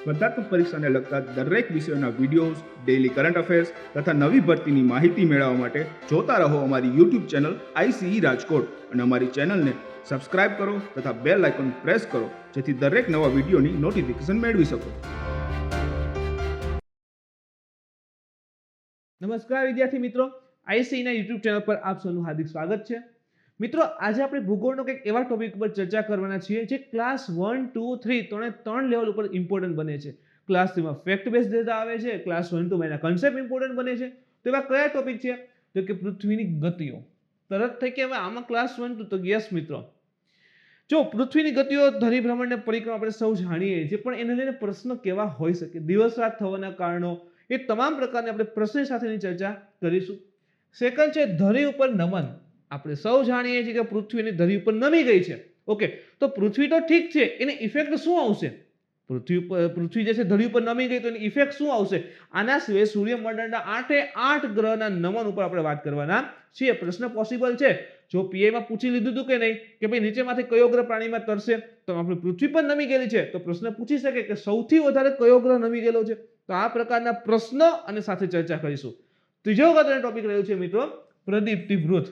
સ્પર્ધાત્મક પરીક્ષાને લગતા દરેક વિષયોના વિડીયોઝ, ડેઇલી કરંટ અફેર્સ તથા નવી ભરતીની માહિતી મેળવવા માટે જોતા રહો અમારી યુટ્યુબ ચેનલ ICE રાજકોટ અને અમારી ચેનલને સબસ્ક્રાઇબ કરો તથા બેલ આઇકોન પ્રેસ કરો જેથી દરેક નવા વિડીયોની નોટિફિકેશન મેળવી શકો. નમસ્કાર વિદ્યાર્થી મિત્રો, ICE ના YouTube ચેનલ પર આપ સૌનું હાર્દિક સ્વાગત છે. મિત્રો, આજે આપણે ભૂગોળનો કંઈક એવા ટોપિક પર ચર્ચા કરવાના છીએ જે ક્લાસ 1, 2, 3 ત્રણ લેવલ ઉપર ઇમ્પોર્ટન્ટ બને છે. ક્લાસ 3 માં ફેક્ટ બેઝ ડેટા આવે છે, ક્લાસ 1, 2 માં એના કન્સેપ્ટ ઇમ્પોર્ટન્ટ બને છે. તો એવા કયા ટોપિક છે? તો કે પૃથ્વીની ગતિઓ. તરત થઈ કે હવે આમાં ક્લાસ 1, 2 તો યસ મિત્રો. જો પૃથ્વીની ગતિઓ, ધરી ભ્રમણ ને પરિક્રમા આપણે સૌ જાણીએ છીએ, પણ એને લઈને પ્રશ્ન કેવા હોઈ શકે, દિવસ રાત થવાના કારણો, એ તમામ પ્રકારની આપણે પ્રશ્ન સાથેની ચર્ચા કરીશું. સેકન્ડ છે ધરી ઉપર નમન. આપણે સૌ જાણીએ છીએ કે પૃથ્વીની ધરી ઉપર નમી ગઈ છે. ઓકે, તો પૃથ્વી તો ઠીક છે, એની ઇફેક્ટ શું આવશે? પૃથ્વી જે છે ધરી ઉપર નમી ગઈ તો એની ઇફેક્ટ શું આવશે? આના સિવાય સૂર્યમંડળના 8 ગ્રહના નમન ઉપર આપણે વાત કરવાના છીએ. પ્રશ્ન પોસિબલ છે. જો પીઆઈ માં પૂછી લીધું હતું કે નહીં કે ભાઈ નીચેમાંથી કયો ગ્રહ પાણીમાં તરશે, તો આપણે પૃથ્વી પર નમી ગયેલી છે તો પ્રશ્ન પૂછી શકે કે સૌથી વધારે કયો ગ્રહ નમી ગયેલો છે. તો આ પ્રકારના પ્રશ્ન અને સાથે ચર્ચા કરીશું. ત્રીજો અગત્યનો ટોપિક રહ્યો છે મિત્રો પ્રદીપ્તિ વૃત્ત.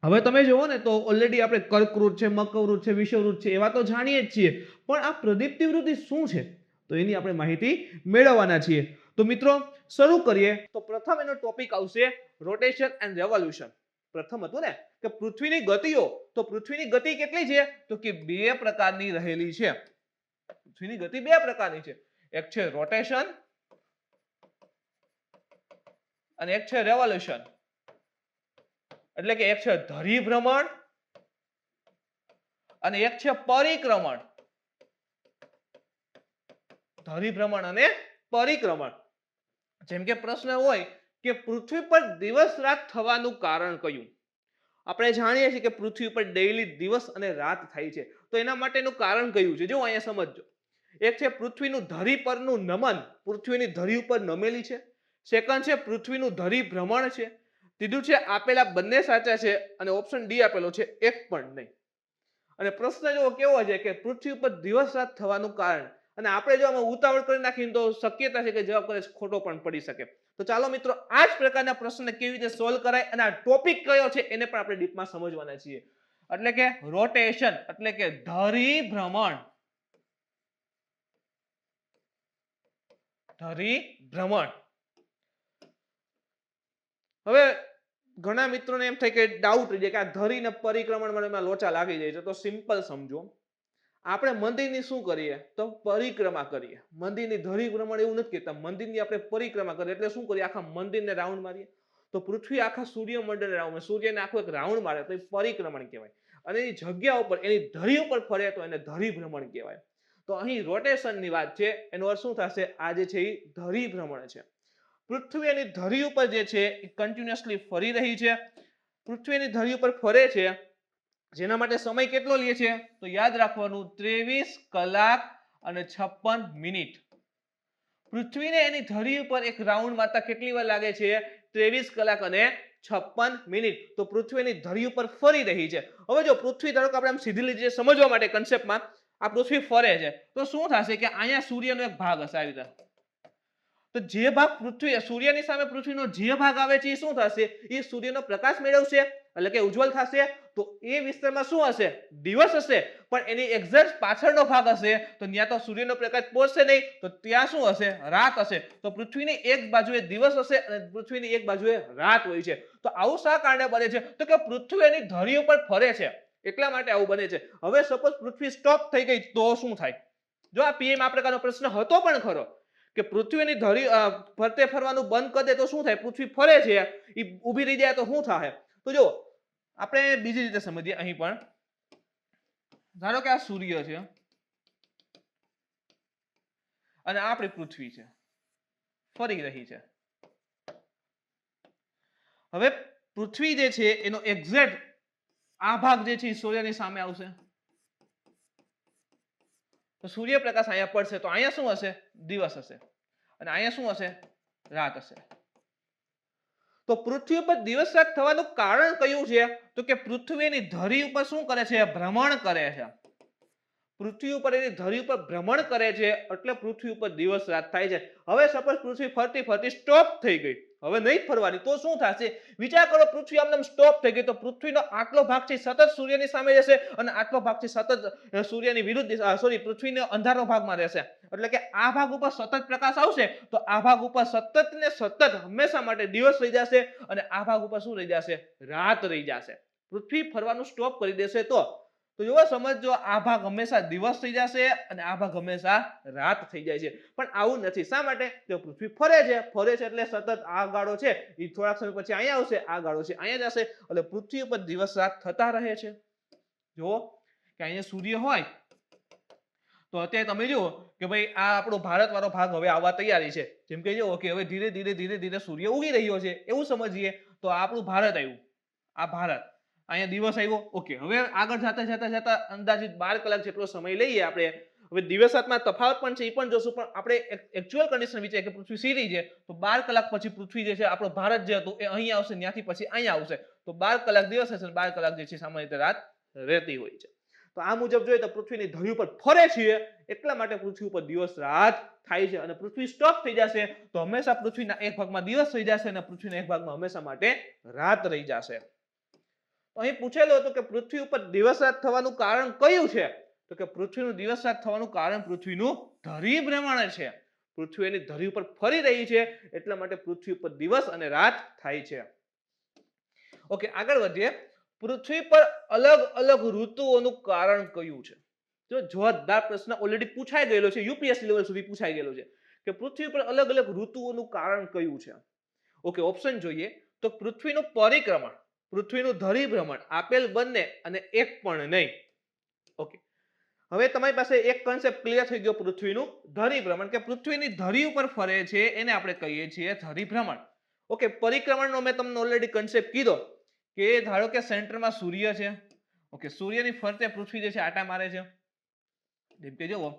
હવે તમે જુઓ ને તો ઓલરેડી આપણે કર્કવૃત્ત છે, મકરવૃત્ત છે, વિષુવવૃત્ત છે એવા તો જાણીએ જ છીએ, પણ આ પ્રદીપ્તિ વૃત્ત શું છે તો એની આપણે માહિતી મેળવવાના છીએ. તો મિત્રો શરૂ કરીએ. તો પ્રથમ એનો ટોપિક આવશે રોટેશન એન્ડ રેવોલ્યુશન. પ્રથમ હતું ને કે પૃથ્વીની ગતિઓ. તો પૃથ્વીની ગતિ કેટલી છે? તો કે બે પ્રકારની રહેલી છે. પૃથ્વીની ગતિ બે પ્રકારની છે. એક છે રોટેશન અને એક છે રેવોલ્યુશન. એટલે કે એક છે ધરી ભ્રમણ અને એક છે પરિક્રમણ. ધરી ભ્રમણ અને પરિક્રમણ. જેમ કે પ્રશ્ન હોય કે પૃથ્વી પર દિવસ રાત થવાનું કારણ કયું? આપણે જાણીએ છીએ કે પૃથ્વી પર ડેઈલી દિવસ અને રાત થાય છે, તો એના માટેનું કારણ કયું છે? જો અહીંયા સમજજો. એક છે પૃથ્વીનું ધરી પરનું નમન, પૃથ્વીની ધરી ઉપર નમેલી છે. સેકન્ડ છે પૃથ્વીનું ધરી ભ્રમણ છે. ત્રીજું છે આપેલા બંને સાચા છે અને ઓપ્શન ડી આપેલો છે એક પણ નહીં. અને પ્રશ્ન જો કેવો છે કે પૃથ્વી ઉપર દિવસ રાત થવાનું કારણ, અને આપણે જો આમાં ઉતાવળ કરી નાખીએ તો શક્યતા છે કે જવાબ કદાચ ખોટો પણ પડી શકે. તો ચાલો મિત્રો આ જ પ્રકારના પ્રશ્નને કેવી રીતે સોલ્વ કરાય અને આ ટોપિક કયો છે એને પણ આપણે ડીપમાં સમજવાના છીએ. એટલે કે રોટેશન એટલે કે ધરી ભ્રમણ. ધરી ભ્રમણ. હવે ઘણા મિત્રોને એમ થાય કે ડાઉટ રહી જાય કે આ ધરી ને પરિક્રમણ એમાં લોચા લાગી જાય છે. તો સિમ્પલ સમજો, આપણે મંદિરની શું કરીએ તો પરિક્રમા કરીએ. મંદિરની ધરી ભ્રમણ એવું નથી કહેતા, મંદિરની આપણે પરિક્રમા કરીએ. એટલે શું કરીએ? આખા મંદિરને રાઉન્ડ મારીએ. તો પૃથ્વી આખા સૂર્યમંડળને રાઉન્ડ, સૂર્યને આખું એક રાઉન્ડ મારે તો એ પરિક્રમણ કહેવાય. અને એની જગ્યા ઉપર, એની ધરી ઉપર ફરે તો એને ધરી ભ્રમણ કહેવાય. તો અહીં રોટેશનની વાત છે, એનો અર્થ શું થશે? આ જે છે એ ધરી ભ્રમણ છે. પૃથ્વી એની ધરી ઉપર જે છે એ કન્ટિન્યુઅસલી ફરી રહી છે. પૃથ્વી એની ધરી ઉપર ફરે છે, જેના માટે સમય કેટલો લે છે? તો યાદ રાખવાનું 23 કલાક અને 56 મિનિટ. પૃથ્વીને એની ધરી ઉપર એક રાઉન્ડ મારતા કેટલી વાર લાગે છે? 23 કલાક અને 56 મિનિટ. તો પૃથ્વી એની ધરી ઉપર ફરી રહી છે. હવે જો પૃથ્વી ધારો કે આપણે આમ સીધી રીતે સમજવા માટે કન્સેપ્ટમાં, આ પૃથ્વી ફરે છે તો શું થશે કે અહીંયા સૂર્યનો એક ભાગ હશે આવી રીતે. તો જે ભાગ પૃથ્વી, સૂર્યની સામે પૃથ્વીનો જે ભાગ આવે છે એ શું થશે? એ સૂર્યનો પ્રકાશ મેળવશે એટલે કે ઉજ્જવલ થશે. તો એ વિસ્તારમાં શું હશે? દિવસ હશે. પણ એની એક્ઝેક્ટ પાછળનો ભાગ હશે તો ત્યાં તો સૂર્યનો પ્રકાશ પહોંચશે નહીં, તો ત્યાં શું હશે? રાત હશે. તો પૃથ્વીની એક બાજુએ દિવસ હશે અને પૃથ્વીની એક બાજુએ રાત હોય છે. તો આવું શા કારણે બને છે? તો કે પૃથ્વી એની ધરી ઉપર ફરે છે એટલા માટે આવું બને છે. હવે સપોઝ પૃથ્વી સ્ટોપ થઈ ગઈ તો શું થાય? જો આ પીએમ આ પ્રકારનો પ્રશ્ન હતો પણ ખરો કે પૃથ્વીની ધરી ફરતે ફરવાનું બંધ કરી દે તો શું થાય? પૃથ્વી ફરે છે, એ ઊભી રહી જાય તો શું થાય? તો જો આપણે બીજી રીતે સમજીએ. અહીં પણ ધારો કે આ સૂર્ય છે અને આપણી પૃથ્વી છે, ફરી રહી છે. હવે પૃથ્વી જે છે એનો એક્ઝેક્ટ આ ભાગ જે છે સૂર્યની સામે આવશે તો સૂર્યપ્રકાશ અહીંયા પડશે તો અહીંયા શું હશે? દિવસ હશે. અને અહીંયા શું હશે? રાત હશે. તો પૃથ્વી પર દિવસ રાત થવાનું કારણ કયું છે? તો કે પૃથ્વીની ધરી ઉપર શું કરે છે? ભ્રમણ કરે છે. પૃથ્વી ઉપર એની ધરી ઉપર ભ્રમણ કરે છે એટલે પૃથ્વી ઉપર દિવસ રાત થાય છે. હવે સપોઝ પૃથ્વી ફરતી ફરતી સ્ટોપ થઈ ગઈ, હવે નહીં ફરવાની, તો શું થશે? વિચાર કરો, પૃથ્વી આમ સ્ટોપ થઈ ગઈ તો પૃથ્વીનો આટલો ભાગ છે સતત સૂર્યની સામે રહેશે અને આટલો ભાગ છે સતત સૂર્યની વિરુદ્ધ દિશા, પૃથ્વીનો અંધારો ભાગમાં રહેશે. એટલે કે આ ભાગ ઉપર સતત પ્રકાશ આવશે તો આ ભાગ ઉપર સતત ને સતત હંમેશા માટે દિવસ રહી જશે અને આ ભાગ ઉપર શું રહી જશે? રાત રહી જશે. પૃથ્વી ફરવાનું સ્ટોપ કરી દેશે તો જો સમજો, આ ભાગ હંમેશા દિવસ થઈ જશે અને આ ભાગ હંમેશા રાત થઈ જાય છે. પણ આવું નથી. શા માટે? તો પૃથ્વી ફરે છે એટલે સતત આ ગાળો છે એ થોડાક સમય પછી અહીંયા આવશે, આ ગાળો છે અહીંયા જશે, એટલે પૃથ્વી ઉપર દિવસ રાત થતા રહે છે. જો કે અહીંયા સૂર્ય હોય તો અત્યારે તમે જુઓ કે ભાઈ આ આપણો ભારત વાળો ભાગ હવે આવવા તૈયારી છે. જેમ કે જુઓ કે હવે ધીરે ધીરે સૂર્ય ઉગી રહ્યો છે એવું સમજીએ તો આ આપણું ભારત આવ્યું, આ ભારત, અહીંયા દિવસ આવ્યો. ઓકે, હવે આગળ જતા અંદાજિત 12 કલાક જેટલો સમય લઈએ આપણે. હવે દિવસ રાતમાં તફાવત પણ છે એ પણ જોશું, પણ આપણે એકચ્યુઅલ કન્ડિશન વિચારીએ કે પૃથ્વી સીધી છે તો 12 કલાક પછી પૃથ્વી જે છે, આપણો ભારત જે હતું એ અહીંયા આવશે, ત્યાંથી પછી અહીંયા આવશે, તો 12 કલાક દિવસ હશે અને 12 કલાક જે છે સામાન્ય રીતે રાત રહેતી હોય છે. તો આ મુજબ જોઈએ તો પૃથ્વીની ધરી ઉપર ફરે છે એટલા માટે પૃથ્વી ઉપર દિવસ રાત થાય છે. અને પૃથ્વી સ્ટોપ થઈ જશે તો હંમેશા પૃથ્વીના એક ભાગમાં દિવસ થઈ જશે અને પૃથ્વીના એક ભાગમાં હંમેશા માટે રાત રહી જશે. અહીં પૂછેલું હતું કે પૃથ્વી ઉપર દિવસ રાત થવાનું કારણ કયું છે? તો કે પૃથ્વીનું દિવસ રાત થવાનું કારણ પૃથ્વીનું ધરી ભ્રમણ છે. પૃથ્વી એની ધરી ઉપર ફરી રહી છે એટલા માટે પૃથ્વી ઉપર દિવસ અને રાત થાય છે. ઓકે, આગળ વધીએ. પૃથ્વી પર અલગ અલગ ઋતુઓનું કારણ કયું છે? જો જોરદાર પ્રશ્ન ઓલરેડી પૂછાઈ ગયેલો છે, યુપીએસસી લેવલ સુધી પૂછાઈ ગયેલો છે કે પૃથ્વી પર અલગ અલગ ઋતુઓનું કારણ કયું છે. ઓકે, ઓપ્શન જોઈએ તો પૃથ્વીનું પરિક્રમણ, પૃથ્વીનું ધરી ભ્રમણ, આપેલ બંને અને એક પણ નહીં. ઓકે, હવે તમારી પાસે એક કન્સેપ્ટ ક્લિયર થઈ ગયો, પૃથ્વીનું ધરી ભ્રમણ, કે પૃથ્વીની ધરી ઉપર ફરે છે એને આપણે કહીએ છીએ ધરી ભ્રમણ. ઓકે, પરિક્રમણનો મેં તમને ઓલરેડી કન્સેપ્ટ કીધો કે ધારો કે સેન્ટરમાં સૂર્ય છે. ઓકે, સૂર્યની ફરતે પૃથ્વી જે છે આટા મારે છે. જેમ કે જુઓ,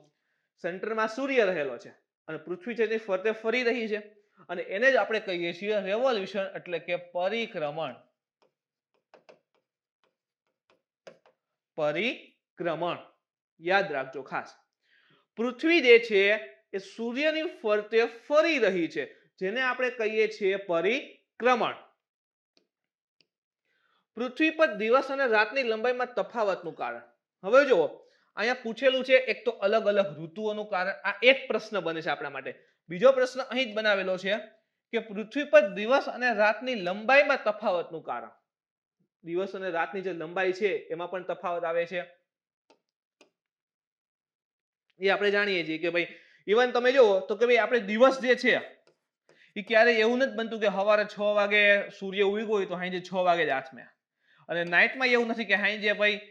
સેન્ટરમાં સૂર્ય રહેલો છે અને પૃથ્વી છે તે ફરતે ફરી રહી છે અને એને જ આપણે કહીએ છીએ રેવોલ્યુશન એટલે કે પરિક્રમણ. પરિક્રમણ યાદ રાખજો ખાસ. પૃથ્વી જે છે એ સૂર્યની ફરતે ફરી રહી છે જેને આપણે કહીએ છીએ પરિક્રમણ. પૃથ્વી પર દિવસ અને રાતની લંબાઈમાં તફાવતનું કારણ. હવે જુઓ, અહીંયા પૂછેલું છે એક તો અલગ અલગ ઋતુઓનું કારણ, આ એક પ્રશ્ન બને છે આપણા માટે. બીજો પ્રશ્ન અહીં જ બનાવેલો છે કે પૃથ્વી પર દિવસ અને રાતની લંબાઈમાં તફાવતનું કારણ. દિવસ અને રાતની જે લંબાઈ છે એમાં પણ તફાવત આવે છે એ આપણે જાણીએ છીએ કે ભાઈ ઇવન તમે જુઓ તો કે ભાઈ આપણે દિવસ જે છે એ ક્યારેય એવું નથી બનતું કે સવારે 6 વાગે સૂર્ય ઉગ્યો હોય તો સાંજે 6 વાગે જ આથમે, અને નાઇટમાં એવું નથી કે સાંજે ભાઈ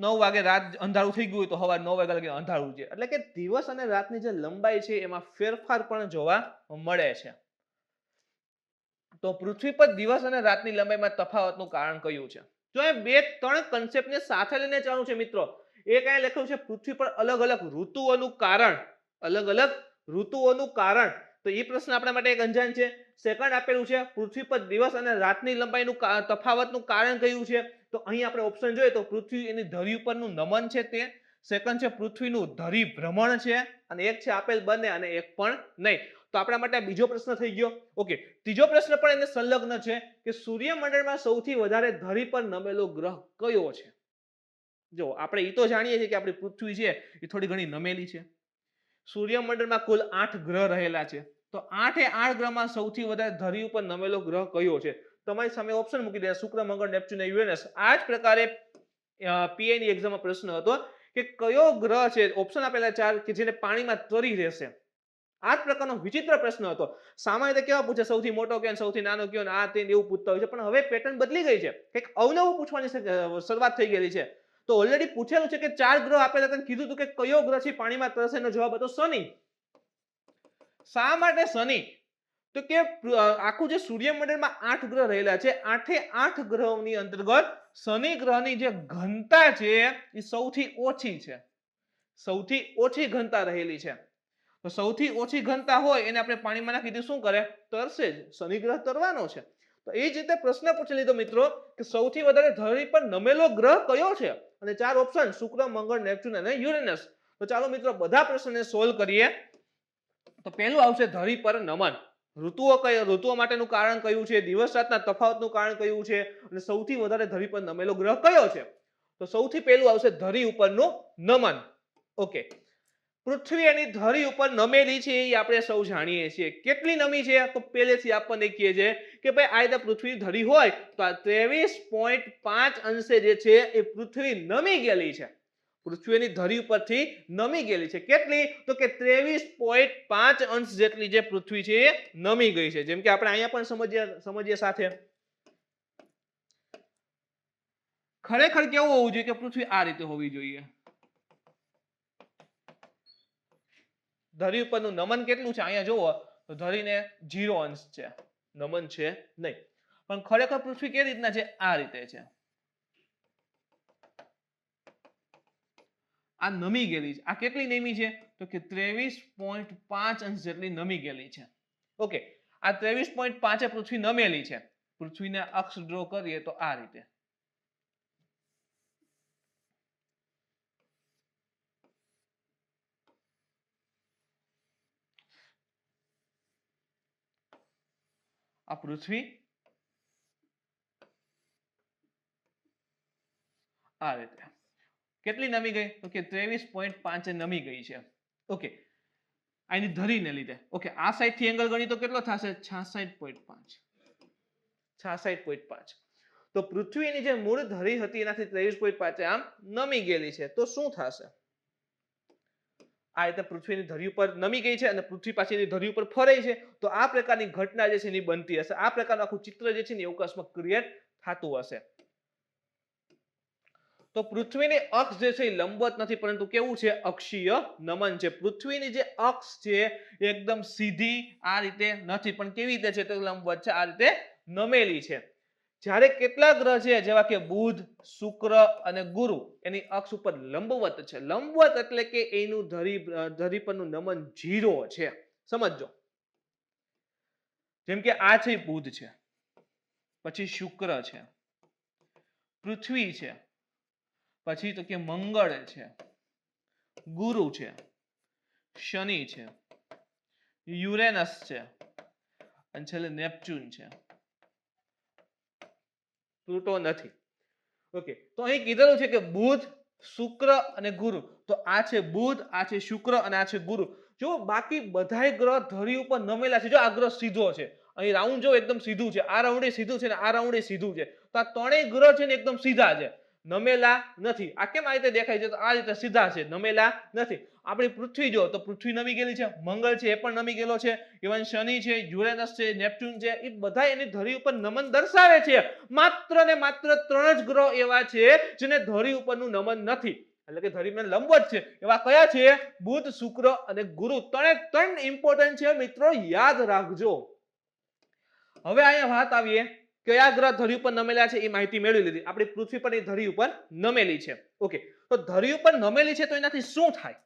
9 વાગે રાત અંધારું થઈ ગયું હોય તો સવારે 9 વાગ્યા લગી અંધારું છે. એટલે કે દિવસ અને રાતની જે લંબાઈ છે એમાં ફેરફાર પણ જોવા મળે છે. તો પૃથ્વી પર દિવસ અને રાતની લંબાઈમાં તફાવતનું કારણ કયું છે? જો એ બે ત્રણ કન્સેપ્ટને સાથે લઈને ચાલુ છે મિત્રો. એક અહીંયા લખ્યું છે પૃથ્વી પર અલગ અલગ ઋતુઓનું કારણ, અલગ અલગ ઋતુઓનું કારણ. તો એ પ્રશ્ન આપણા માટે એક અંજાન છે. સેકન્ડ આપેલું છે પૃથ્વી પર દિવસ અને રાતની લંબાઈનું તફાવતનું કારણ કયું છે? તો અહીં આપણે ઓપ્શન જોઈએ તો પૃથ્વી એની ધરી ઉપરનું નમન છે તે, સેકન્ડ છે પૃથ્વીનું ધરી ભ્રમણ છે, અને એક છે આપેલ બંને અને એક પણ નહીં. તો આપણા માટે બીજો પ્રશ્ન થઈ ગયો. ઓકે, ત્રીજો પ્રશ્ન પણ એને સંલગ્ન છે કે સૂર્યમંડળમાં સૌથી વધારે ધરી પર નમેલો ગ્રહ કયો છે? જો આપણે એ તો જાણીએ છીએ કે આપણી પૃથ્વી છે એ થોડી ઘણી નમેલી છે. સૂર્યમંડળમાં કુલ 8 ગ્રહ રહેલા છે, તો 8 ગ્રહમાં સૌથી વધારે ધરી ઉપર નમેલો ગ્રહ કયો છે? તમારી સામે ઓપ્શન મૂકી દે, શુક્ર, મંગળ, નેપચ્યુન, યુરેનસ. આ જ પ્રકારે પીઆઈ ની એક્ઝામમાં પ્રશ્ન હતો કે કયો ગ્રહ છે, ઓપ્શન આપેલા 4 કે જેને પાણીમાં તરી રહેશે. આ જ પ્રકારનો વિચિત્ર પ્રશ્ન હતો. સામાન્ય રીતે કેવા પૂછે, સૌથી મોટો કયો, સૌથી નાનો કયો, આ તે એવું પૂછતા હોય છે, પણ હવે પેટર્ન બદલી ગઈ છે, કંઈક અવનવું પૂછવાની શરૂઆત થઈ ગયેલી છે. તો ઓલરેડી પૂછેલું છે કે 4 ગ્રહ આપેલા હતા, કીધું હતું કે કયો ગ્રહ છે પાણીમાં તરશે, એનો જવાબ હતો શનિ. શા માટે શનિ? તો કે આખું જે સૂર્યમંડળમાં 8 ગ્રહ રહેલા છે, 8 ગ્રહોની અંતર્ગત શનિ ગ્રહની જે ઘનતા છે એ સૌથી ઓછી છે, સૌથી ઓછી ઘનતા રહેલી છે. તો સૌથી ઓછી ઘનતા હોય એને આપણે પાણીમાં નાખી દઈએ, શું કરે? તરશે જ. શનિ ગ્રહ તરવાનો છે. તો એ જ રીતે પ્રશ્ન પૂછી લીધો મિત્રો કે સૌથી વધારે ધરી પર નમેલો ગ્રહ કયો છે, અને 4 ઓપ્શન શુક્ર, મંગળ, નેપચ્યુન અને યુરેનસ. તો ચાલો મિત્રો બધા પ્રશ્નને સોલ્વ કરીએ. તો પહેલું આવશે ધરી પર નમન. ઋતુઓ માટેનું કારણ કયું છે, દિવસ રાતના તફાવતનું કારણ કયું છે અને સૌથી વધારે ધરી પર નમેલો ગ્રહ કયો છે? તો સૌથી પહેલું આવશે ધરી ઉપરનું નમન. ઓકે, પૃથ્વી એની ધરી ઉપર નમેલી છે એ આપણે સૌ જાણીએ છીએ. કેટલી નમી છે? તો પહેલેથી આપણને કહે છે કે ભાઈ આ રીતે પૃથ્વી ધરી હોય તો આ 23.5 અંશે જે છે એ પૃથ્વી નમી ગયેલી છે. પૃથ્વીની ધરી ઉપરથી નમી ગયેલી છે. કેટલી? તો કે 23.5 અંશ જેટલી જે પૃથ્વી છે એ નમી ગઈ છે. જેમ કે આપણે અહીંયા પણ સમજીએ સાથે. ખરેખર કેવું હોવું જોઈએ કે પૃથ્વી આ રીતે હોવી જોઈએ. ધરી ઉપરનું નમન કેટલું છે અહીંયા જુઓ તો ધરીને 0 અંશ છે, નમન છે નહીં. પણ ખરેખર પૃથ્વી કેવી રીતના છે? આ રીતે છે. આ નમી ગયેલી છે. આ કેટલી નમી છે? તો કે 23.5 અંશ જેટલી નમી ગયેલી છે. ઓકે, આ 23.5 પૃથ્વી નમેલી છે. પૃથ્વીને અક્ષ ડ્રો કરીએ તો આ રીતે. આ પૃથ્વી આ રીતે કેટલી નમી ગઈ? તો કે 23.5 નમી ગઈ છે. ઓકે, આની ધરીને લીધે. ઓકે, આ સાઈડ થી એંગલ ગણી તો કેટલો થશે? 66.5. 66.5. તો પૃથ્વીની જે મૂળ ધરી હતી એનાથી 23.5 આમ નમી ગયેલી છે. તો શું થશે? આ રીતે પૃથ્વીની ધરી ઉપર નમી ગઈ છે અને પૃથ્વી પાછળની ધરી ઉપર ફરે છે. તો આ પ્રકારની ઘટના જે છે એની બનતી હશે. આ પ્રકારનું આખું ચિત્ર જે છે ને અવકાશમાં ક્રિએટ થતું હશે. તો પૃથ્વીની અક્ષ જે છે એ લંબવત નથી પરંતુ કેવું છે? અક્ષીય નમન છે. પૃથ્વીની જે અક્ષ છે એકદમ સીધી આ રીતે નથી પણ કેવી રીતે છે? તો લંબવત છે, આ રીતે નમેલી છે. જ્યારે કેટલાક ગ્રહ છે જેવા કે બુધ, શુક્ર અને ગુરુ એની અક્ષ ઉપર લંબવત છે. લંબવત એટલે કે એનું ધરી પરનું નમન 0 છે. સમજો. જેમ કે આ છે બુધ છે, પછી શુક્ર છે, પૃથ્વી છે, પછી તો કે મંગળ છે, ગુરુ છે, શનિ છે, યુરેનસ છે અને છેલ્લે નેપચ્યુન છે. પ્લુટો નથી. ઓકે, તો અહીં કીધેલું છે કે બુધ, શુક્ર અને ગુરુ. તો આ છે બુધ, આ છે શુક્ર અને આ છે ગુરુ. જો બાકી બધાય ગ્રહ ધરી ઉપર નમેલા છે. જો આ ગ્રહ સીધો છે, અહીં રાઉન્ડ જો એકદમ સીધું છે, આ રાઉન્ડ સીધું છે ને આ રાઉન્ડ સીધું છે. તો આ ત્રણેય ગ્રહ છે ને એકદમ સીધા છે, નમેલા નથી. આ કેમ આ રીતે દેખાય છે? તો આ રીતે સીધા છે, નમેલા નથી. આપણી પૃથ્વી જો તો પૃથ્વી નમી ગયેલી છે, મંગળ છે એ પણ નમી ગયેલો છે, ઇવન શનિ છે, યુરેનસ છે, નેપચ્યુન છે, એ બધા એની ધરી ઉપર નમન દર્શાવે છે. માત્ર ને માત્ર 3 જ ગ્રહ એવા છે જેને ધરી ઉપરનું નમન નથી, એટલે કે ધરી પર લંબવત છે. એવા કયા છે? બુધ, શુક્ર અને ગુરુ. ત્રણ ઇમ્પોર્ટન્ટ છે મિત્રો, યાદ રાખજો. હવે અહીંયા વાત આવીએ કયા ગ્રહ ધરી ઉપર નમેલા છે એ માહિતી મેળવી લીધી. આપણી પૃથ્વી પર ધરી ઉપર નમેલી છે. ઓકે, તો ધરી ઉપર નમેલી છે તો એનાથી શું થાય?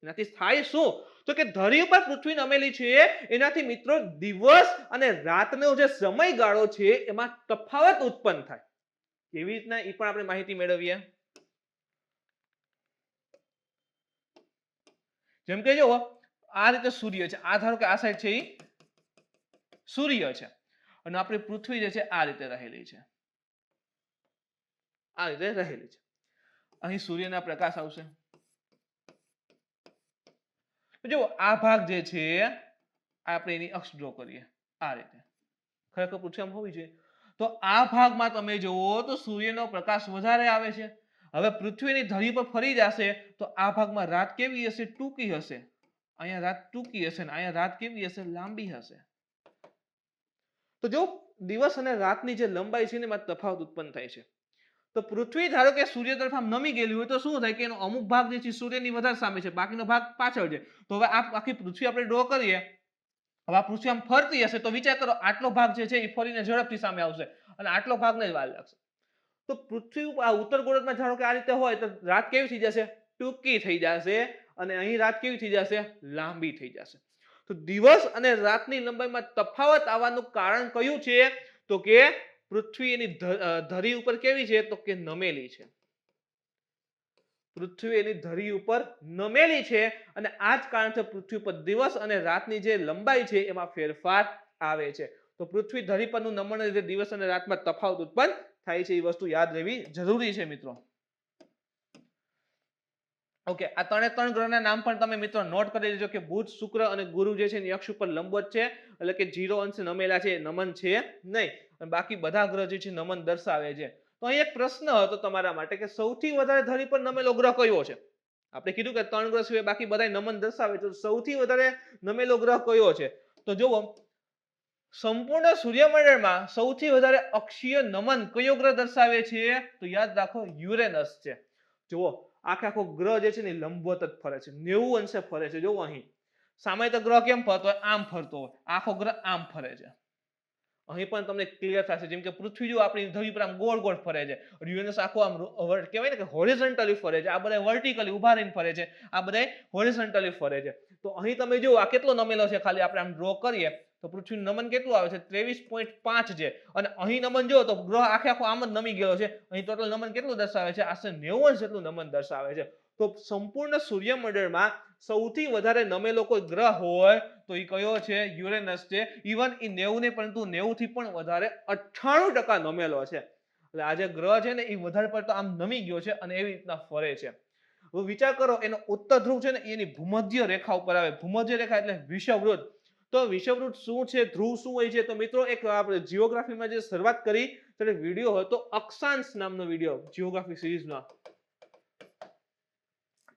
એનાથી થાય શું? તો કે ધરી ઉપર પૃથ્વી નમેલી છે એનાથી મિત્રો દિવસ અને રાતનો જે સમયગાળો છે એમાં તફાવત ઉત્પન્ન થાય. કેવી રીતના એ પણ આપણે માહિતી મેળવીએ. જેમ કે જો આ રીતે સૂર્ય છે, આ ધારો કે આ સાઈડ છે એ સૂર્ય છે અને આપણી પૃથ્વી જે છે આ રીતે રહેલી છે, આ રીતે રહેલી છે. અહીં સૂર્યના પ્રકાશ આવશે. જો આ ભાગ જે છે આપણે એની અક્ષ ડ્રો કરીએ આ રીતે. ખરેખર પૃથ્વી આમ હોવી જોઈએ. તો આ ભાગમાં તમે જુઓ તો સૂર્યનો પ્રકાશ વધારે આવે છે. હવે પૃથ્વીની ધરી પર ફરી જશે તો આ ભાગમાં રાત કેવી હશે? ટૂંકી હશે. અહીંયા રાત ટૂંકી હશે ને અહીંયા રાત કેવી હશે? લાંબી હશે. તો જો દિવસ અને રાતની જે લંબાઈ છે એમાં તફાવત ઉત્પન્ન થાય છે. તો પૃથ્વી ધારો કે સૂર્ય તરફ આમ નમી ગયેલી હોય તો શું થાય કે એનો અમુક ભાગ જે છે સૂર્યની વધારે સામે છે, બાકીનો ભાગ પાછળ છે. તો હવે આ આખી પૃથ્વી આપણે ડ્રો કરીએ, હવે આ પૃથ્વી આમ ફરતી હશે તો વિચાર કરો આટલો ભાગ જે છે એ ફરીને ઝડપથી સામે આવશે અને આટલો ભાગને જ વાર લાગશે. તો પૃથ્વી ઉપર આ ઉત્તર ગોળાર્ધમાં ધારો કે આ રીતે હોય તો રાત કેવી થઈ જશે? ટૂંકી થઈ જશે અને અહીં રાત કેવી થઈ જશે? લાંબી થઈ જશે. તો દિવસ અને રાતની લંબાઈમાં તફાવત આવવાનું કારણ કયું છે? તો કે પૃથ્વી એની ધરી ઉપર કેવી છે? તો કે નમેલી છે. પૃથ્વી એની ધરી ઉપર નમેલી છે અને આ જ કારણથી પૃથ્વી પર દિવસ અને રાતની જે લંબાઈ છે એમાં ફેરફાર આવે છે. તો પૃથ્વી ધરી પરનું નમનને લીધે દિવસ અને રાતમાં તફાવત ઉત્પન્ન થાય છે. એ વસ્તુ યાદ રહેવી જરૂરી છે મિત્રો. ઓકે, આ ત્રણ ગ્રહના નામ પણ તમે મિત્રો નોટ કરી લેજો કે બુધ, શુક્ર અને ગુરુ જે છે એ અક્ષ ઉપર લંબવત છે, એટલે કે 0 અંશ નમેલા છે, નમન છે નહીં. અને બાકી બધા ગ્રહ જે છે નમન દર્શાવે છે. તો અહીં એક પ્રશ્ન હતો તમારા માટે કે સૌથી વધારે ધરી પર નમેલો ગ્રહ કયો છે? આપણે કીધું કે 3 ગ્રહ સિવાય બાકી બધા નમન દર્શાવે છે, તો સૌથી વધારે નમેલો ગ્રહ કયો છે? તો જુઓ, સંપૂર્ણ સૂર્યમંડળમાં સૌથી વધારે અક્ષીય નમન કયો ગ્રહ દર્શાવે છે? તો યાદ રાખો, યુરેનસ છે. જુઓ, આખો ગ્રહ જે છે ને લંબવત જ ફરે છે, 90 અંશે ફરે છે. જુઓ અહીં સામે તો ગ્રહ કેમ ફરતો હોય? આમ ફરતો હોય. આખો ગ્રહ આમ ફરે છે. અહીં પણ તમને ક્લિયર થશે. જેમ કે પૃથ્વી જો આપણી ધરી પર આમ ગોળ ગોળ ફરે છે, યુરેનસ આખો આમ કહેવાય ને કે હોરિઝોન્ટલી ફરે છે. આ બધા વર્ટિકલી ઉભા રહીને ફરે છે, આ બધા હોરિઝોન્ટલી ફરે છે. તો અહીં તમે જુઓ આ કેટલો નમેલો છે, ખાલી આપણે આમ ડ્રો કરીએ તો પૃથ્વીનું નમન કેટલું આવે છે? 23.5 છે. અને અહીં નમન જુઓ તો ગ્રહ આખો આમ જ નમી ગયો છે. અહીં ટોટલ નમન કેટલું દર્શાવે છે? આશરે 90 અંશ જેટલું નમન દર્શાવે છે. તો સંપૂર્ણ સૂર્યમંડળમાં સૌથી વધારે નમેલો કોઈ ગ્રહ હોય તો એ કયો છે? યુરેનસ છે. ઇવન એ 90 ને પરંતુ 90 થી પણ વધારે 98% નમેલો છે. એટલે આ જે ગ્રહ છે ને એ વધારે પડતો આમ નમી ગયો છે અને એવી રીતના ફરે છે. હવે વિચાર કરો, એનો ઉત્તર ધ્રુવ છે ને એની ભૂમધ્ય રેખા ઉપર આવે. ભૂમધ્ય રેખા એટલે વિષુવવૃત્ત. તો વિષુવવૃત્ત શું છે, ધ્રુવ શું હોય છે? તો મિત્રો એક આપણે જીઓગ્રાફીમાં જે શરૂઆત કરી ત્યારે વિડીયો હતો અક્ષાંશ નામનો વિડીયો જીઓગ્રાફી સિરીઝમાં.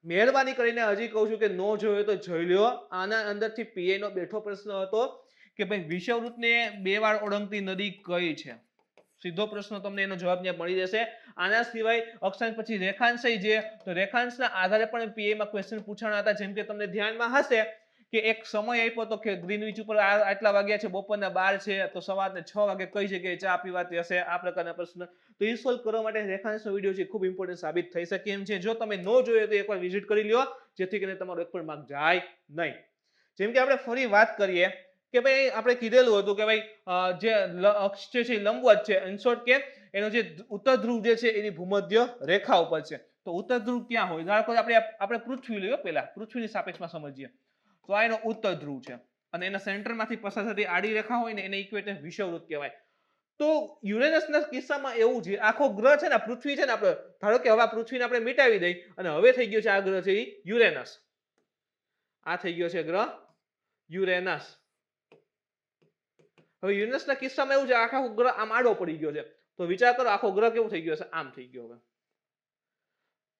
મહેરબાની કરીને હજી કહું છું કે નો જોયો તો જોઈ લ્યો. આના અંદરથી પીએ નો બેઠો પ્રશ્ન હતો કે ભાઈ વિષુવવૃત્તને 2 વાર ઓળંગતી નદી કઈ છે? સીધો પ્રશ્ન તમને એનો જવાબ ત્યાં મળી જશે. આના સિવાય અક્ષાંશ પછી રેખાંશ છે, તો રેખાંશના આધારે પણ પીએ માં ક્વેશ્ચન પૂછાણા હતા. જેમ કે તમને ધ્યાનમાં હશે કે એક સમય આપ્યો તો કે ગ્રીનવિચ ઉપર આટલા વાગ્યા છે, બપોરના 12 છે, તો સવારના 6 વાગે કઈ જગ્યાએ ચા પીવાતી હશે? આ પ્રકારના પ્રશ્ન. તો એ સોલ્વ કરવા માટે રેખાંશનો વિડીયો છે ખૂબ ઇમ્પોર્ટન્ટ સાબિત થઈ શકે એમ છે. જો તમે નો જોયો તો એકવાર વિઝિટ કરી લ્યો, જેથી કરીને તમારો એક પણ માર્ક જાય નહીં. જેમ કે આપણે ફરી વાત કરીએ કે ભાઈ આપણે કીધેલું હતું કે ભાઈ જે અક્ષ છે લંબવત છે. ઇન શોર્ટ કે એનો જે ઉત્તર ધ્રુવ જે છે એની ભૂમધ્ય રેખા ઉપર છે. તો ઉત્તર ધ્રુવ ક્યાં હોય? ધારો કે આપણે પૃથ્વી લઈએ, પહેલા પૃથ્વીની સાપેક્ષમાં સમજીએ. તો આ એનો ઉત્તર ધ્રુવ છે અને એના સેન્ટરમાંથી પસાર થતી આડી રેખા હોય ને એને ઇક્વેટર વિષુવવૃત્ત કહેવાય. તો યુરેનસના કિસ્સામાં એવું છે, આખો ગ્રહ છે ને પૃથ્વી છે ને, આપણે ધારો કે હવે પૃથ્વીને આપણે મિટાવી દઈ અને હવે થઈ ગયો છે આ ગ્રહ છે યુરેનસ. આ થઈ ગયો છે ગ્રહ યુરેનસ. હવે યુરેનસના કિસ્સામાં એવું છે, આખો ગ્રહ આમ આડો પડી ગયો છે. તો વિચાર કરો આખો ગ્રહ કેવો થઈ ગયો છે? આમ થઈ ગયો. હવે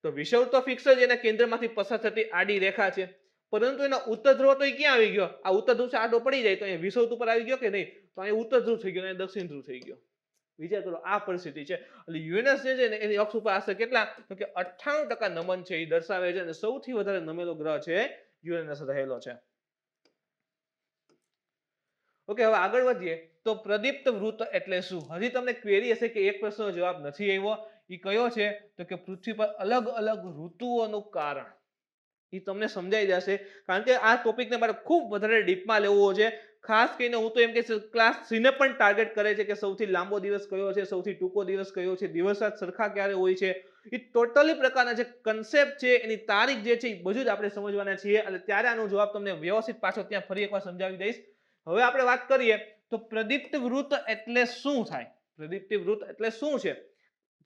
તો વિષુવવૃત્ત તો ફિક્સ જ, એના કેન્દ્રમાંથી પસાર થતી આડી રેખા છે. પરંતુ એનો ઉત્તર ધ્રુવ તો ક્યાં આવી ગયો? આ ઉત્તર ધ્રુવ આડો પડી જાય તો અહીંયા વિષુવવૃત્ત ઉપર આવી ગયો કે નહીં? તો અહીં ઉત્તર ધ્રુવ થઈ ગયો અને દક્ષિણ ધ્રુવ થઈ ગયો. વિચાર કરો, આ પરિસ્થિતિ છે. એટલે યુરેનસ જે છે ને એની અક્ષ ઉપર આશરે કેટલા? તો કે 98% નમન છે એ દર્શાવે છે અને સૌથી વધારે નમેલો ગ્રહ છે યુરેનસ રહેલો છે. ઓકે, હવે આગળ વધીએ તો પ્રદીપ્ત વૃત્ત એટલે શું? હજી તમને ક્વેરી હશે કે એક પ્રશ્નનો જવાબ નથી આવ્યો. એ કયો છે? તો કે પૃથ્વી પર અલગ અલગ ઋતુઓનું કારણ. એ તમને સમજાઈ જશે, કારણ કે આ ટોપિકને મારે ખૂબ વધારે ડીપમાં લેવો છે. ખાસ કરીને હું તો એમ કે ક્લાસ 3 ને પણ ટાર્ગેટ કરે છે કે સૌથી લાંબો દિવસ કયો છે, સૌથી ટૂંકો દિવસ કયો છે, દિવસ રાત સરખા ક્યારે હોય છે. એ ટોટલી પ્રકારના જે કન્સેપ્ટ છે, એની તારીખ જે છે એ બધું જ આપણે સમજવાના છીએ. અને ત્યારે આનો જવાબ તમને વ્યવસ્થિત પાછો ત્યાં ફરી એકવાર સમજાવી દઈશ. હવે આપણે વાત કરીએ તો પ્રદીપ્ત વૃત્ત એટલે શું થાય? પ્રદીપ્ત વૃત્ત એટલે શું છે?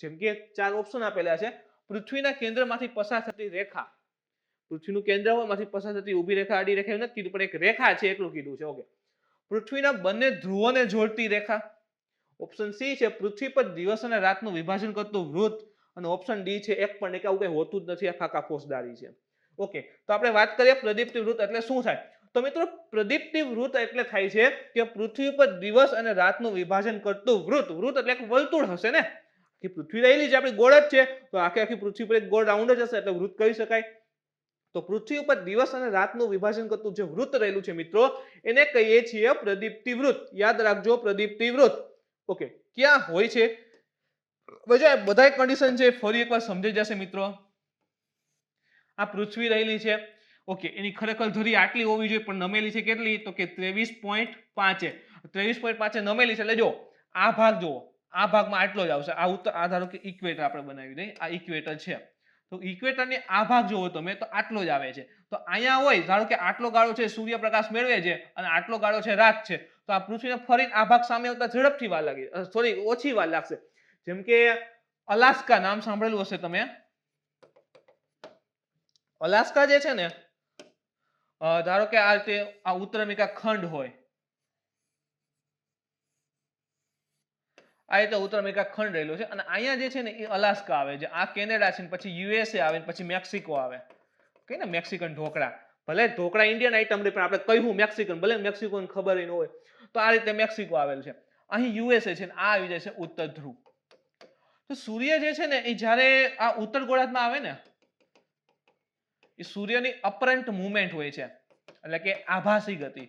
જેમ કે 4 ઓપ્શન આપેલા છે. પૃથ્વીના કેન્દ્રમાંથી પસાર થતી રેખા. પૃથ્વીનું કેન્દ્ર હોય, માંથી પસાર થતી ઊભી રેખા, આડી રેખા નથી કીધું, પણ એક રેખા છે એટલું કીધું છે. ઓકે, પૃથ્વીના બંને ધ્રુવોને જોડતી રેખા. ઓપ્શન સી છે પૃથ્વી પર દિવસ અને રાતનું વિભાજન કરતું વૃત્ત. અને ઓપ્શન ડી છે એક પણ આવું કંઈ હોતું જ નથી, આ ફાકા ફોસદારી છે. ઓકે, તો આપણે વાત કરીએ પ્રદીપ્તિ વૃત્ત એટલે શું થાય. તો મિત્રો પ્રદીપ્તિ વૃત્ત એટલે થાય છે કે પૃથ્વી પર દિવસ અને રાતનું વિભાજન કરતું વૃત્ત. વૃત્ત એટલે એક વર્તુળ હશે ને, કે પૃથ્વી રહેલી છે આપણી ગોળ જ છે, તો આખી પૃથ્વી પર એક ગોળ રાઉન્ડ જ હશે એટલે વૃત્ત કહી શકાય. તો પૃથ્વી ઉપર દિવસ અને રાતનું વિભાજન કરતું જે વૃત્ત રહેલું છે મિત્રો, એને કહીએ છીએ પ્રદીપ્તિ વૃત્ત. યાદ રાખજો, પ્રદીપ્તિ વૃત્ત. ઓકે, ક્યાં હોય છે? બધા કન્ડિશન છે ફરી એકવાર સમજાઈ જશે મિત્રો. આ પૃથ્વી રહેલી છે. ઓકે, એની ખરેખર ધરી આટલી હોવી જોઈએ પણ નમેલી છે કેટલી? તો કે 23.5. 23.5 નમેલી છે. એટલે જો આ ભાગ જુઓ, આ ભાગમાં આટલો જ આવશે. આ ધારો કે ઇક્વેટર આપણે બનાવી દઈએ, આ ઇક્વેટર છે. તો ઇક્વેટરની આ ભાગ જોવો તમે તો આટલો જ આવે છે. તો અહીંયા હોય ધારો કે આટલો ગાળો છે સૂર્યપ્રકાશ મેળવે છે અને આટલો ગાળો છે રાત છે, તો આ પૃથ્વીને ફરી આ ભાગ સામે આવતા ઝડપથી વાર લાગે, સોરી ઓછી વાર લાગશે. જેમ કે અલાસ્કા નામ સાંભળેલું હશે તમે. અલાસ્કા જે છે ને, ધારો કે આ રીતે આ ઉત્તર અમેરિકા ખંડ હોય, આ રીતે ઉત્તર અમેરિકા ખંડ રહેલો છે અને અહીંયા જે છે ને એ અલાસ્કા આવે છે, આ કેનેડા છે, પછી યુએસએ આવે, પછી મેક્સિકો આવે. કે ને મેક્સિકન ઢોકળા, ભલે ઢોકળા ઇન્ડિયન આઈટમ પણ આપણે કહ્યું મેક્સિકન, ભલે મેક્સિકોને ખબર ન હોય, તો આ રીતે મેક્સિકો આવેલ છે. અહીં યુએસએ છે ને આ આવી જાય છે ઉત્તર ધ્રુવ. તો સૂર્ય જે છે ને એ જ્યારે આ ઉત્તર ગોળાર્ધમાં આવે ને, એ સૂર્યની અપરન્ટ મુવમેન્ટ હોય છે, એટલે કે આભાસી ગતિ.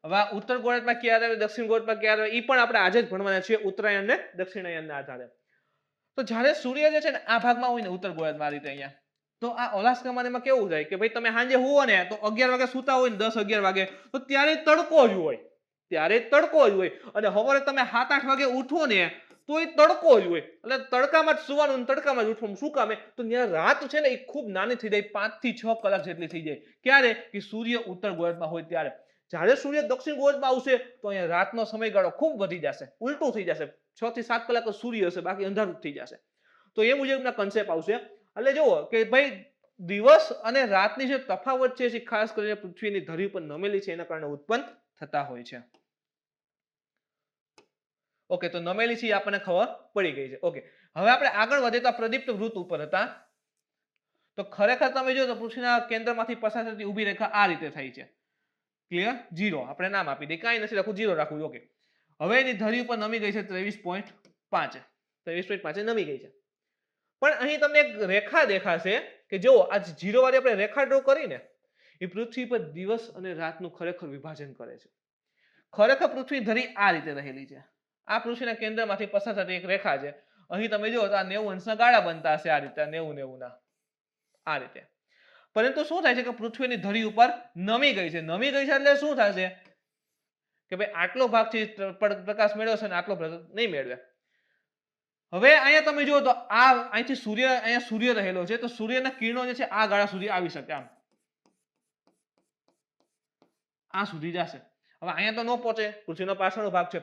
હવે આ ઉત્તર ગોળાર્ધમાં ક્યારે આવે, દક્ષિણ ગોળાર્ધમાં ક્યારે આવે, એ પણ આપણે આજે જ ભણવાના છીએ ઉત્તરાયણ ને દક્ષિણાયનના આધારે. તો જ્યારે સૂર્ય જે છે ને આ ભાગમાં હોય ને ઉત્તર ગોળાર્ધમાં આ રીતે અહીંયા, તો આ અલાસ્કામાં એમાં કેવું થાય કે ભાઈ તમે સાંજે હુવો ને તો 11 વાગે સૂતા હોય ને 10-11 વાગે, તો ત્યારે તડકો જ હોય, ત્યારે તડકો જ હોય. અને સવારે તમે 7-8 વાગે ઉઠો ને તો એ તડકો જ હોય. એટલે તડકામાં જ સુવાનું ને તડકામાં જ ઉઠવાનું. શું કામે? તો ત્યાં રાત છે ને એ ખૂબ નાની થઈ જાય, 5 થી 6 કલાક જેટલી થઈ જાય. ક્યારે? કે સૂર્ય ઉત્તર ગોળાર્ધમાં હોય ત્યારે. જ્યારે સૂર્ય દક્ષિણ ગોળાર્ધમાં આવશે તો અહીંયા રાતનો સમયગાળો ખૂબ વધી જશે, ઉલટું થઈ જશે. 6 થી 7 કલાક સૂર્ય હશે, બાકી અંધારું થઈ જશે. તો એ મુજબના કન્સેપ્ટ આવશે. એટલે જુઓ કે ભાઈ દિવસ અને રાતની જે તફાવત છે એ ખાસ કરીને પૃથ્વીની ધરી પર નમેલી છે એના કારણે ઉત્પન્ન થતા હોય છે. ઓકે, તો નમેલી છે આપણને ખબર પડી ગઈ છે. ઓકે, હવે આપણે આગળ વધીએ તો પ્રદીપ્ત વૃત્ત ઉપર હતા. તો ખરેખર તમે જો તો પૃથ્વીના કેન્દ્રમાંથી પસાર થતી ઊભી રેખા આ રીતે થાય છે. ક્લિયર? 0 આપણે નામ આપી દઈએ, કાંઈ નથી રાખવું, 0 રાખવું. ઓકે, હવે એની ધરી ઉપર નમી ગઈ છે 23.5, 23.5 નમી ગઈ છે. પણ અહીં તમને એક રેખા દેખાશે કે જો આ 0 વાળી આપણે રેખા ડ્રો કરીને એ પૃથ્વી પર દિવસ અને રાતનું ખરેખર વિભાજન કરે છે. ખરેખર પૃથ્વી ધરી આ રીતે રહેલી છે. આ પૃથ્વીના કેન્દ્રમાંથી પસાર થતી એક રેખા છે. અહીં તમે જો તો આ 90 અંશના ગાળા બનતા હશે, આ રીતે 90 ના આ રીતે. પરંતુ શું થાય છે કે પૃથ્વીની ધરી ઉપર નમી ગઈ છે. નમી ગઈ છે એટલે શું થશે કે ભાઈ આટલો ભાગ છે પ્રકાશ મેળવશે ને આટલો નહીં મેળવે. હવે અહીંયા તમે જુઓ તો આ અહીંથી સૂર્ય, અહીંયા સૂર્ય રહેલો છે, તો સૂર્યના કિરણો જે છે આ ગાળા સુધી આવી શકે, આમ આ સુધી જશે. હવે અહીંયા તો ન પહોંચે, પૃથ્વીનો પાછળનો ભાગ છે.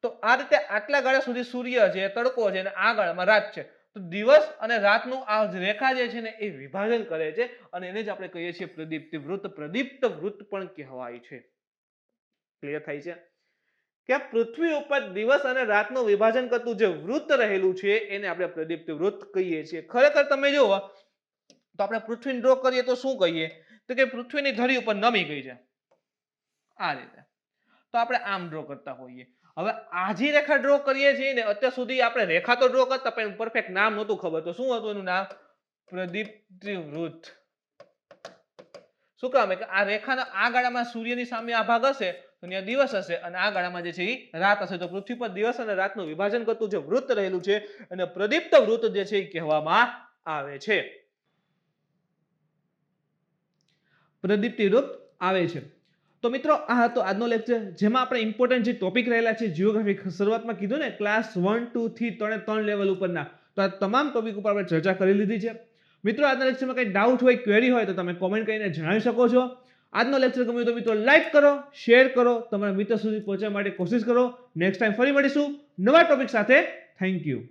તો આ રીતે આટલા ગાળા સુધી સૂર્ય છે, તડકો છે, અને આ ગાળામાં રાત છે. તો દિવસ અને રાતનું આ રેખા જે છે ને એ વિભાજન કરે છે અને એને જ આપણે કહીએ છીએ પ્રદીપ્ત વૃત્ત. પ્રદીપ્ત વૃત્ત પણ કહેવાય છે. ક્લિયર થાય છે કે પૃથ્વી ઉપર દિવસ અને રાતનું વિભાજન કરતું જે વૃત્ત રહેલું છે એને આપણે પ્રદીપ્ત વૃત્ત કહીએ છીએ. ખરેખર તમે જુઓ તો આપણે પૃથ્વીને ડ્રો કરીએ તો શું કહીએ તો કે પૃથ્વીની ધરી ઉપર નમી ગઈ છે આ રીતે. તો આપણે આમ ડ્રો કરતા હોઈએ. હવે આજી રેખા ડ્રો કરીએ છીએ ને, અત્યાર સુધી આપણે રેખા તો ડ્રો કરતા પણ પરફેક્ટ નામ નહોતું ખબર. તો શું હતું એનું નામ? પ્રદીપ્ત વૃત્ત. શું કામ? કે આ રેખાના આ ગાળામાં સૂર્યની સામે આ ભાગ હશે તો ત્યાં દિવસ હશે અને આ ગાળામાં જે છે એ રાત હશે. તો પૃથ્વી પર દિવસ અને રાતનું વિભાજન કરતું જે વૃત્ત રહેલું છે અને પ્રદીપ્ત વૃત્ત જે છે એ કહેવામાં આવે છે. પ્રદીપ્તિ વૃત્ત આવે છે. તો મિત્રો આ હતો આજનો લેક્ચર, જેમાં આપણે ઇમ્પોર્ટન્ટ જે ટોપિક રહેલા છે જીઓગ્રાફી, શરૂઆતમાં કીધું ને ક્લાસ 1, 2 થી 3 લેવલ ઉપરના, તો આ તમામ ટોપિક ઉપર આપણે ચર્ચા કરી લીધી છે. મિત્રો આજના લેક્ચરમાં કંઈ ડાઉટ હોય, ક્વેરી હોય તો તમે કોમેન્ટ કરીને જણાવી શકો છો. આજનો લેક્ચર ગમ્યો તો મિત્રો લાઈક કરો, શેર કરો, તમારા મિત્ર સુધી પહોંચવા માટે કોશિશ કરો. નેક્સ્ટ ટાઈમ ફરી મળીશું નવા ટોપિક સાથે. Thank you.